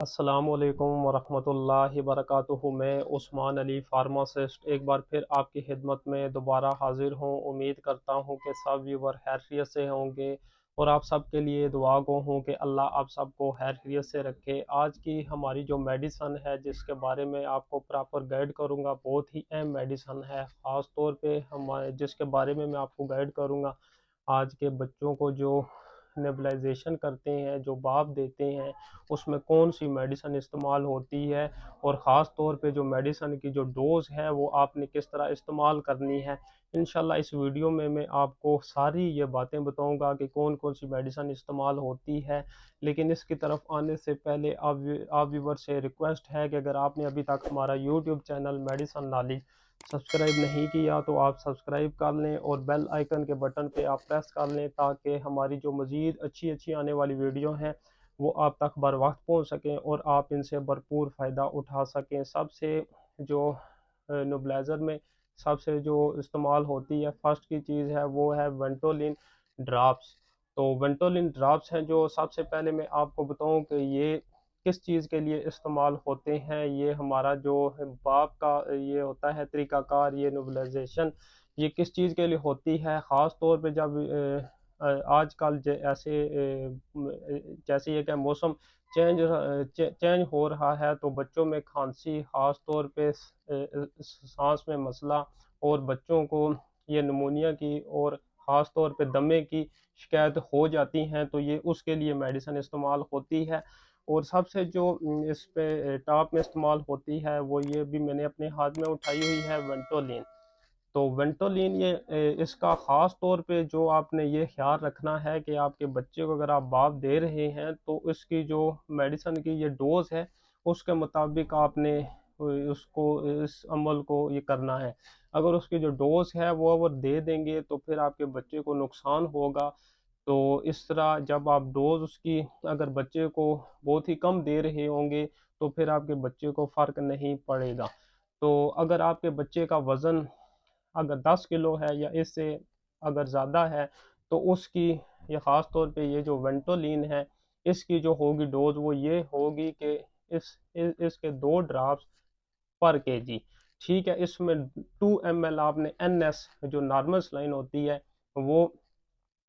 अस्सलामुअलैकुम वरहमतुल्लाहि वबरकातुहू। मैं उस्मान अली फार्मासिस्ट एक बार फिर आपकी खिदमत में दोबारा हाजिर हूँ। उम्मीद करता हूँ कि सब व्यूवर खैरियत से होंगे और आप सब के लिए दुआ गो हूँ कि अल्लाह आप सबको खैरियत से रखे। आज की हमारी जो मेडिसन है जिसके बारे में आपको प्रॉपर गाइड करूँगा, बहुत ही अहम मेडिसन है। ख़ास तौर पे हमारे जिसके बारे में मैं आपको गाइड करूँगा, आज के बच्चों को जो नेबुलाइजेशन करते हैं, जो भाप देते हैं, उसमें कौन सी मेडिसिन इस्तेमाल होती है और ख़ास तौर पे जो मेडिसिन की जो डोज़ है वो आपने किस तरह इस्तेमाल करनी है। इंशाल्लाह इस वीडियो में मैं आपको सारी ये बातें बताऊंगा कि कौन कौन सी मेडिसिन इस्तेमाल होती है। लेकिन इसकी तरफ आने से पहले आप व्यूवर से रिक्वेस्ट है कि अगर आपने अभी तक हमारा YouTube channel medicine knowledge subscribe नहीं किया तो आप सब्सक्राइब कर लें और बेल आइकन के बटन पे आप प्रेस कर लें ताकि हमारी जो मज़ीद अच्छी अच्छी आने वाली वीडियो हैं वो आप तक बर वक्त पहुँच सकें और आप इनसे भरपूर फ़ायदा उठा सकें। सबसे जो नेबुलाइज़र में सबसे जो इस्तेमाल होती है फर्स्ट की चीज़ है वो है वेंटोलिन ड्राप्स। तो वेंटोलिन ड्राप्स हैं जो सबसे पहले मैं आपको बताऊं कि ये किस चीज़ के लिए इस्तेमाल होते हैं। ये हमारा जो बाप का ये होता है तरीक़ाकार, ये नेबुलाइजेशन ये किस चीज़ के लिए होती है। ख़ास तौर पे जब आजकल ऐसे जैसे ये क्या मौसम चेंज हो रहा है तो बच्चों में खांसी, ख़ास तौर पे सांस में मसला और बच्चों को ये निमोनिया की और ख़ास तौर पे दमे की शिकायत हो जाती हैं, तो ये उसके लिए मेडिसिन इस्तेमाल होती है। और सबसे जो इस पे टॉप में इस्तेमाल होती है वो ये भी मैंने अपने हाथ में उठाई हुई है, वेंटोलिन। तो वेंटोलिन ये इसका ख़ास तौर पे जो आपने ये ख्याल रखना है कि आपके बच्चे को अगर आप भाप दे रहे हैं तो इसकी जो मेडिसिन की ये डोज़ है उसके मुताबिक आपने उसको इस अमल को ये करना है। अगर उसकी जो डोज़ है वो अगर दे देंगे तो फिर आपके बच्चे को नुकसान होगा। तो इस तरह जब आप डोज़ उसकी अगर बच्चे को बहुत ही कम दे रहे होंगे तो फिर आपके बच्चे को फ़र्क नहीं पड़ेगा। तो अगर आपके बच्चे का वज़न अगर 10 किलो है या इससे अगर ज़्यादा है तो उसकी ये ख़ास तौर पे ये जो वेंटोलिन है इसकी जो होगी डोज वो ये होगी कि इसके 2 ड्राप्स पर केजी। ठीक है, इसमें 2 ml आपने NS जो नॉर्मल सलाइन होती है वो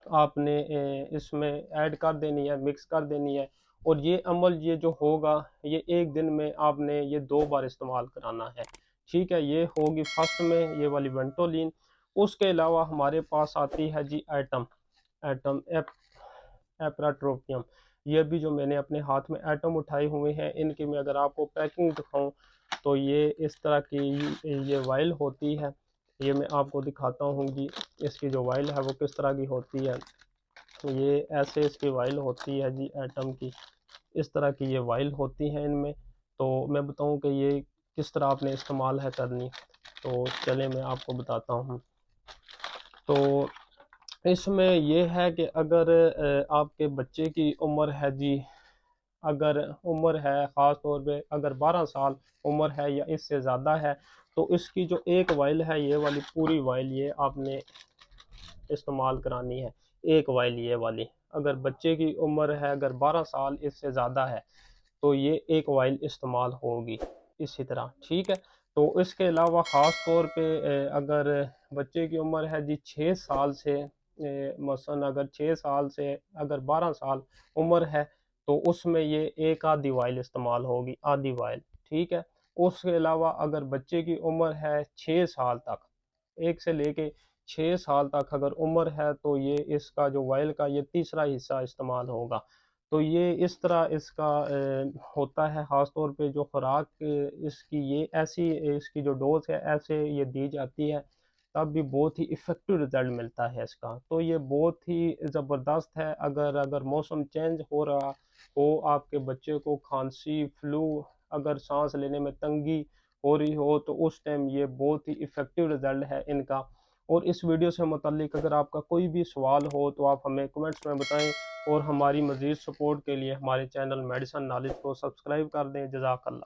आपने इसमें ऐड कर देनी है, मिक्स कर देनी है। और ये अमल ये जो होगा ये एक दिन में आपने ये 2 बार इस्तेमाल कराना है। ठीक है, ये होगी फर्स्ट में ये वाली वेंटोलिन। उसके अलावा हमारे पास आती है जी एटम एटम एप्राट्रोपियम। ये भी जो मैंने अपने हाथ में एटम उठाए हुए हैं, इनकी मैं अगर आपको पैकिंग दिखाऊं तो ये इस तरह की ये वाइल होती है। ये मैं आपको दिखाता हूँ कि इसकी जो वाइल है वो किस तरह की होती है। ये ऐसे इसकी वाइल होती है जी एटम की, इस तरह की ये वाइल होती हैं इनमें। तो मैं बताऊं कि ये किस तरह आपने इस्तेमाल है करनी, तो चले मैं आपको बताता हूँ। तो इसमें ये है कि अगर आपके बच्चे की उम्र है जी, अगर उम्र है ख़ास तौर पे अगर 12 साल उम्र है या इससे ज़्यादा है तो इसकी जो एक वाइल है ये वाली पूरी वाइल ये आपने इस्तेमाल करानी है। एक वाइल ये वाली, अगर बच्चे की उम्र है अगर 12 साल इससे ज़्यादा है तो ये एक वाइल इस्तेमाल होगी इसी तरह। ठीक है, तो इसके अलावा ख़ास तौर पे अगर बच्चे की उम्र है जी 6 साल से मसलन अगर 6 साल से अगर 12 साल उम्र है तो उसमें ये एक आधी वाइल इस्तेमाल होगी, आधी वाइल। ठीक है, उसके अलावा अगर बच्चे की उम्र है 6 साल तक, 1 से लेके 6 साल तक अगर उम्र है तो ये इसका जो वाइल का ये तीसरा हिस्सा इस्तेमाल होगा। तो ये इस तरह इसका होता है। ख़ास तौर पे जो खुराक इसकी ये ऐसी इसकी जो डोज़ है ऐसे ये दी जाती है, तब भी बहुत ही इफ़ेक्टिव रिज़ल्ट मिलता है इसका। तो ये बहुत ही ज़बरदस्त है। अगर अगर मौसम चेंज हो रहा हो, आपके बच्चे को खांसी, फ्लू, अगर सांस लेने में तंगी हो रही हो तो उस टाइम ये बहुत ही इफ़ेक्टिव रिज़ल्ट है इनका। और इस वीडियो से मुतल्लिक अगर आपका कोई भी सवाल हो तो आप हमें कमेंट्स में बताएं और हमारी मज़ीद सपोर्ट के लिए हमारे चैनल मेडिसिन नॉलेज को सब्सक्राइब कर दें। जज़ाकल्लाह।